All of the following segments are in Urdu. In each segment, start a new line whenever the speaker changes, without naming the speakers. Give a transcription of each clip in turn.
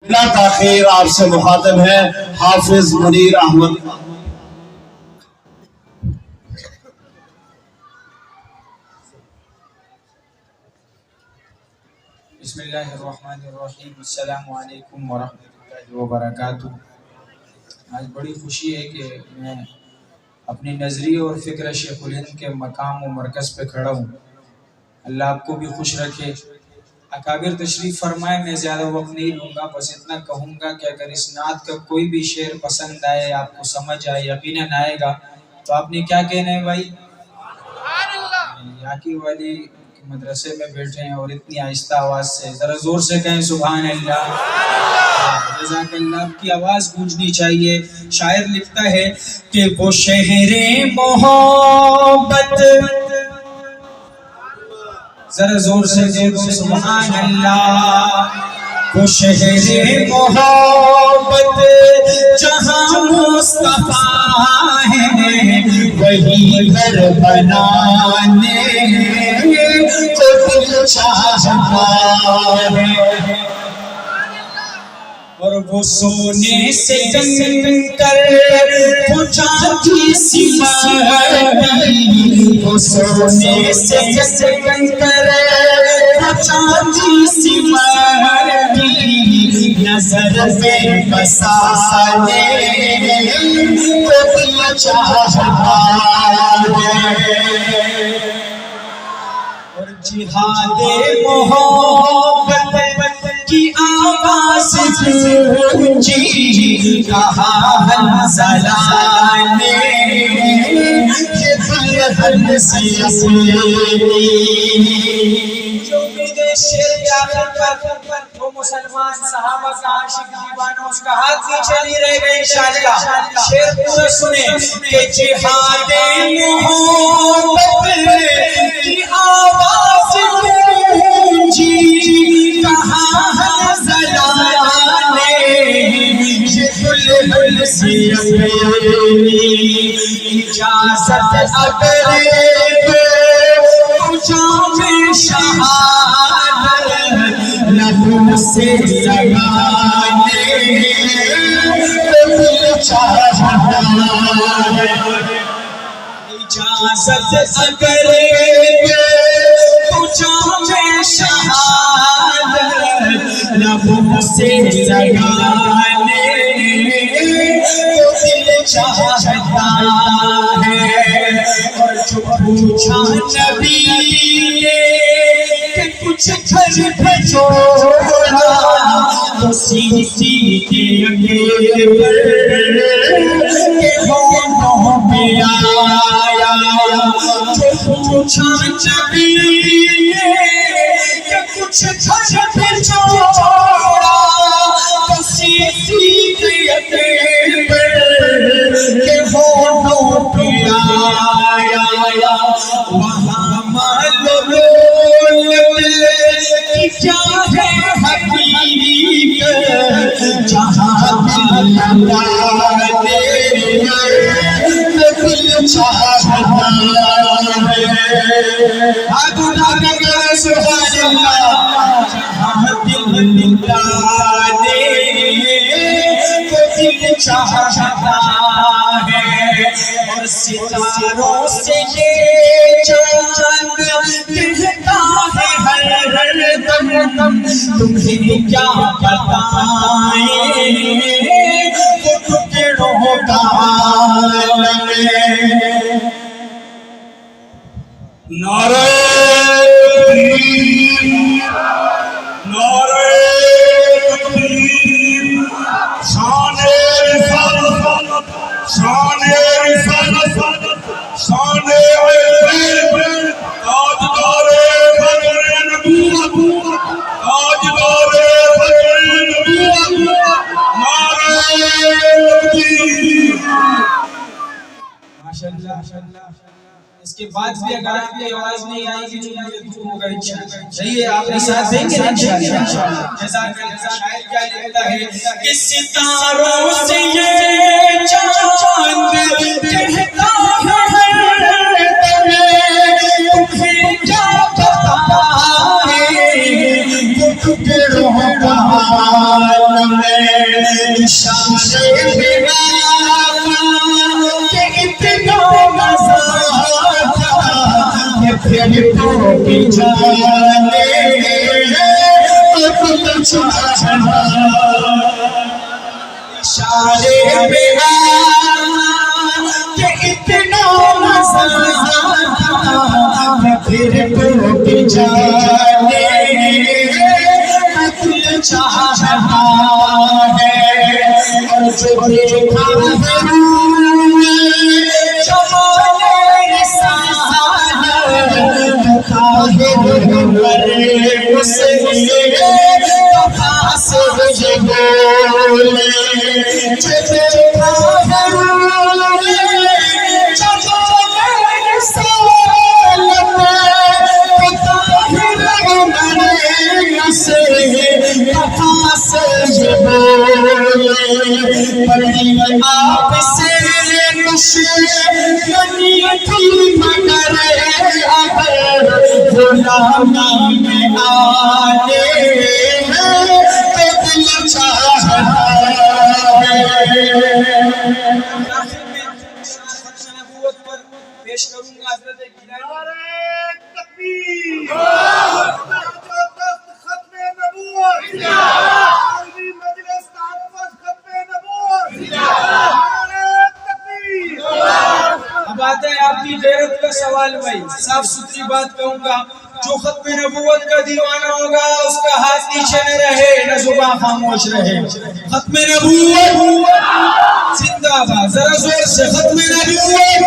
بلا تاخیر آپ سے مخاطب ہے حافظ منیر احمد۔
بسم اللہ الرحمن الرحیم، السلام علیکم ورحمۃ اللہ وبرکاتہ۔ آج بڑی خوشی ہے کہ میں اپنی نظریے اور فکر شیخ الہند کے مقام و مرکز پہ کھڑا ہوں۔ اللہ آپ کو بھی خوش رکھے۔ اکابر تشریف فرمائے، میں زیادہ وقت نہیں لوں گا، بس اتنا کہوں گا کہ اگر اس نعت کا کوئی بھی شعر پسند آئے، آپ کو سمجھ آئے، یقیناً آئے گا، تو آپ نے کیا کہنا ہے بھائی؟ یاکی والی مدرسے میں بیٹھے ہیں اور اتنی آہستہ آواز سے، ذرا زور سے کہیں سبحان اللہ۔ جزاک اللہ، آپ کی آواز گونجنی چاہیے۔ شاعر لکھتا ہے کہ وہ شہر محبت، ذرا زور سے کہیں سبحان اللہ، وہ شہر محبت جہاں مصطفیٰ ہے، وہی گھر بنانے کو دل چاہتا ہے، اور وہ سونے سے جنگ کر وہ چاندی سی مٹی، وہ سونے سے جنگ کر وہ چاندی سی مٹی، نظر میں بسانے کو دل چاہتا ہے، اور جہاد محبت کی آواز گونجی، کہا حنظلہ نے یہ بلہن سی اپنی۔ جو امید شعر کے آخر پر وہ مسلمان صحابہ کا عاشق دیوانہ اس کا ہاتھ نیچے نہیں رہے گا انشاءاللہ۔ شعر پورا سنیں کہ جہاد محبت کی آواز گونجی، کہا اجازت اگر جام شہادت لبوں سے لگانے دل چاہتا ہے، اجازت اگر جام شہادت لبوں سے لگانے چاہتا ہے، اور جو پوچھا نبی نے کہ کچھ گھر بھجوڑا، تو سیدھی کے اگے پر کہ ہونوں پہ آیا، جو پوچھا نبی نے کہ کچھ گھر بھجوڑا، تو سیدھی کے اگے پر کہ ہونوں پہ آیا، وہاں معلوم کہ کیا ہے حقیقت، جہاں دل لگانے دل چاہتا ہے، سبحان اللہ، جہاں دل لگانے دل چاہتا ہے، اور ستاروں سے یہ چاند کہتا ہے ہر دم، تمہیں کیا بتائیں وہ ٹکڑوں کا عالم ہے۔
نعرہ تکبیر، نعرہ تکبیر، شان رسالت، شان رسالت، شان علم، تاجدار فخر نبوت، تاجدار فخر نبوت، نعرہ تکبیر۔
ماشاءاللہ، اس کے بعد بھی اگر آپ کی آواز نہیں آئے گی تو مجھے دکھ ہوگا انشاءاللہ۔ صحیح ہے، آپ نے ساتھ دیں گے انشاءاللہ۔ جزاک اللہ۔ شاعر کیا لکھتا ہے کہ ستاروں سے یہ چاند کہتا ہے ہر دم، تمہیں کیا پتا ہے وہ ٹکڑوں کا عالم
اشارے میں آقا کہ اتنا مزہ تھا کہ پھر تو بھی جانے اب چاہنا اشارے میں آقا کہ اتنا مزہ تھا کہ پھر تو بھی جانے اب چاہنا ہے اور جو دیکھا آپ سے دشمنی تھی مگر اگر غلامی میں آنے ہیں تو دل چاہتا ہے۔
آخر میں ختم نبوت پر پیش کروں گا حضرت گیلانی۔
تکبیر ختم نبوت مجلس تحفظ ختم نبوت تکبیر۔
اب آتا ہے آپ کی غیرت کا سوال بھائی، صاف ستھری بات کہوں گا، جو ختم نبوت کا دیوانہ ہوگا اس کا ہاتھ نیچے نہ رہے نہ زبان خاموش رہے۔ ختم نبوت زندہ باد، ذرا زور سے ختم نبوت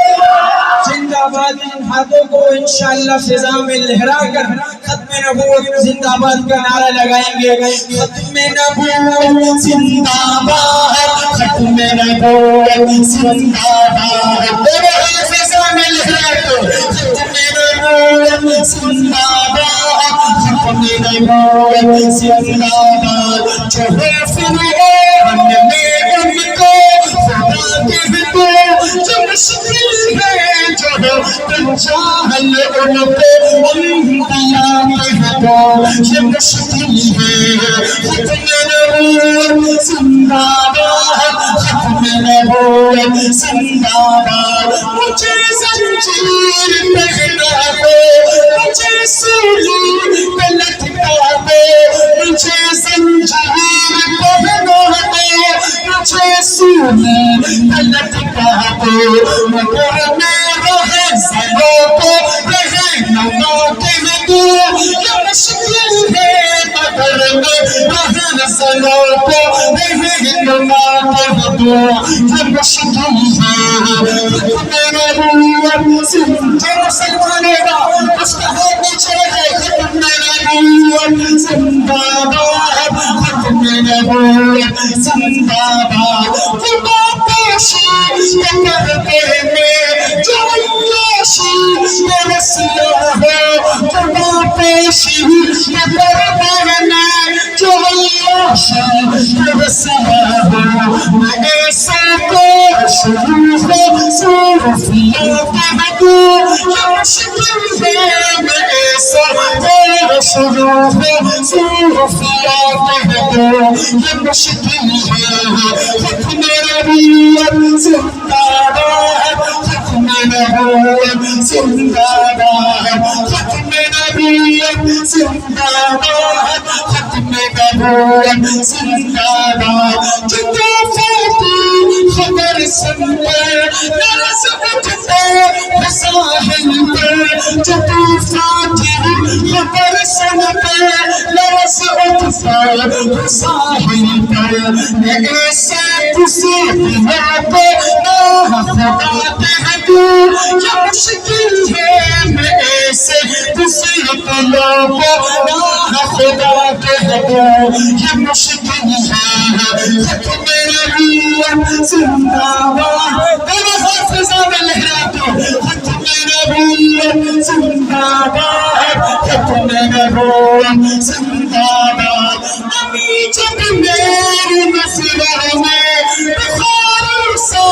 زندہ باد۔ ان ہاتھوں کو انشاءاللہ فضا میں لہرا کر ختم نبوت زندہ باد کا نعرہ لگائیں گے۔ ختم نبوت زندہ باد، ختم نبوت زندہ باد، فضا میں لہرا کر ختم نبوت زندہ باد، ختم نبوت زندہ باد۔ جو فرعون نے ان کو خدا کہہ دو، جو مشکل ہے جو دجال ان کو انبیاء کہہ دو، یہ مشکل ہے۔ ختم نبوت زندہ باد، ختم نبوت زندہ باد۔ مجھے زنجیر پہنا دو، مجھے سولی پہ لٹکا دو، مجھے زنجیر پہنا دو، مجھے سولی پہ لٹکا دو، مگر میں رہے زنوں کو رہنما کہہ دوں۔ یہ مشکل ہے مگر میں رہے زنوں کو رہنما کہہ دوں، یہ مشکل ہے۔ ختم نبوت زندہ مسلمانوں کا اس کا ہاتھ نیچے ہے۔ ختم نبوت زندہ باد، ختم نبوت زندہ باد۔ خدا پوشی کرتے میں جو عیاشی میں رسیا ہو، خدا پوشی کرتے میں جو عیاشی میں رسیا ہو، میں ایسا کو شروع ہو صوفیہ کہہ دوں، یہ مشکل ہے۔ میں ایسا کو شروع ہو صوفیہ کہہ دوں، یہ مشکل ہے۔ ختم نبوت زندہ باد، ختم نبوت زندہ باد، ختم نبوت زندہ باد، ختم نبوت زندہ باد۔ جو طوفانی خبر سن کر لرز اٹھتے ہیں ساحل پر، جو طوفانی خبر سن کر لرز اٹھتے ہیں ساحل پر، میں ایسا کسی دنیا کو نہ خدا کہہ دوں، یہ مشکل ہے۔ میں ایسے کسی دنیا کو نہ خدا کہہ دوں، یہ مشکل ہے۔ ختم نبوت زندہ باد، میرے حافظہ میں لہرا دو۔ ختم نبوت زندہ باد، ختم نبوت زندہ باد۔ امی جب میری نظروں میں بخار سا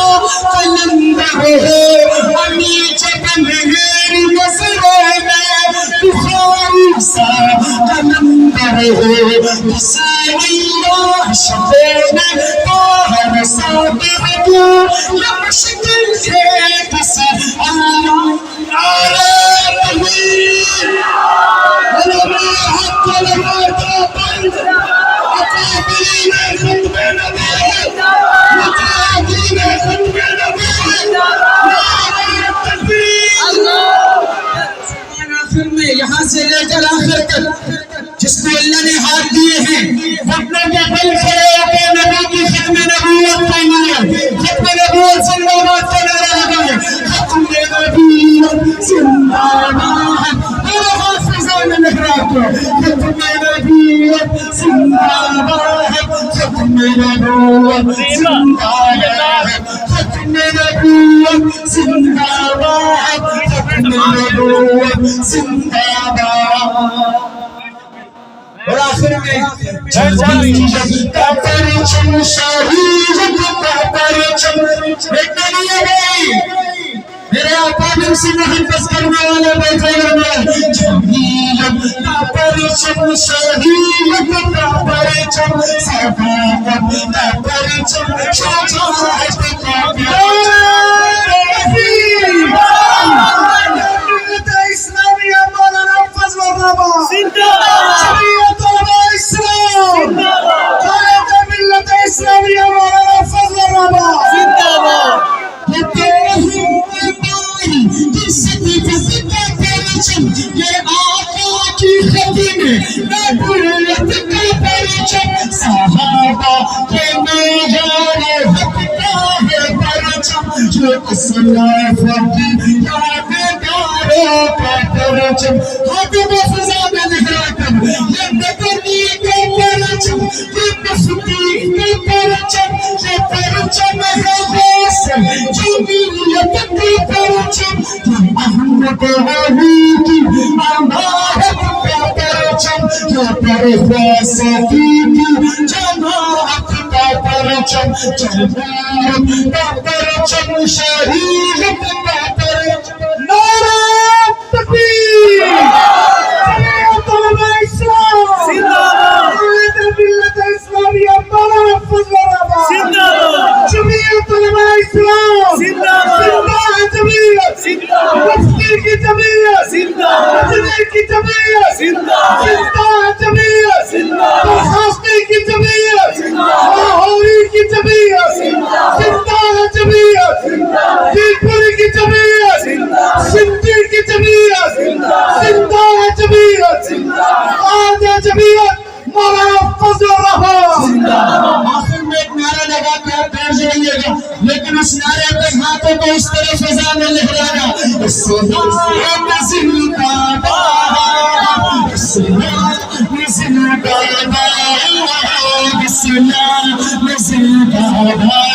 قلندر ہو، امی جب میری نظروں میں بخار سا قلندر ہو، حسین اللہ شبوں میں
یا مشکل سے کسے اللہ نعرہ تکبیر علماء حق علماء تعبیر اکابرین ختم نبوت مقابلین ختم نبوت نعرہ تکبیر آخر میں یہاں سے لے کر آخر تک جس کو اللہ نے ہاتھ دیے ہیں اپنے کے بل کھڑے ہو کے نبی کی ختم نبوت فرمائے ختم نبوت زندہ باد کا نعرہ لگائے ختم نبوت زندہ باد میرے حافظان محراب کو ختم نبوت زندہ باد ختم نبوت زندہ باد ختم نبوت زندہ باد ختم نبوت زندہ باد اور آخر میں جب کا پرچم شہید کا پرچم ایک نہیں ہے میرے آقا دل سے محبت کرنے والے بیٹھے ہوئے جمیل کا پرچم شہید کا پرچم صداقت کا پرچم شجاعت کا پرچم
اسلامیہ مولانا فضل الرحمان زندہ شریعت علماء اسلام قائد ملت اسلامیہ مولانا فضل الرحمان زندہ باد
یہ آقا کی ختم نبوت کا پرچم صحابہ کے معیار حق کا ہے پرچم جو اسلاف کی یادگاروں کا پرچم حکم فضا میں لہرا کر یہ نبی کا پرچم یہ مفتی کا پرچم یہ پرچم ہے حسن جمیلیت کا پرچم یہ محمد علی کی امانت کا پرچم یہ پرفیسری کی جماعت کا پرچم جماعت کا پرچم شہید کا پرچم
نعرہ تکبیر شریعت علماء اسلام زندہ باد قائد ملت اسلامیہ مولانا فضل الرحمان زندہ باد جمعیت علماء اسلام زندہ باد جمعیت زندہ مفتی کی جمعیت زندہ مجلس کی جمعیت زندہ جمعیت زندہ درخواستی کی جمعیت زندہ لاہوری کی جمعیت زندہ جمعیت دیپوری کی جمعیت سندھی کی جمعیت زندہ جمعیت آدھا جمعیت مولانا فضل الرحمان
آخر میں ایک نعرہ لگا کے آپ بیٹھ جائیے گا لیکن اس نعرے پہ ہاتھوں کو اس طرح فضا میں لہرانا اسلام زندہ باد اسلام زندہ باد اسلام زندہ باد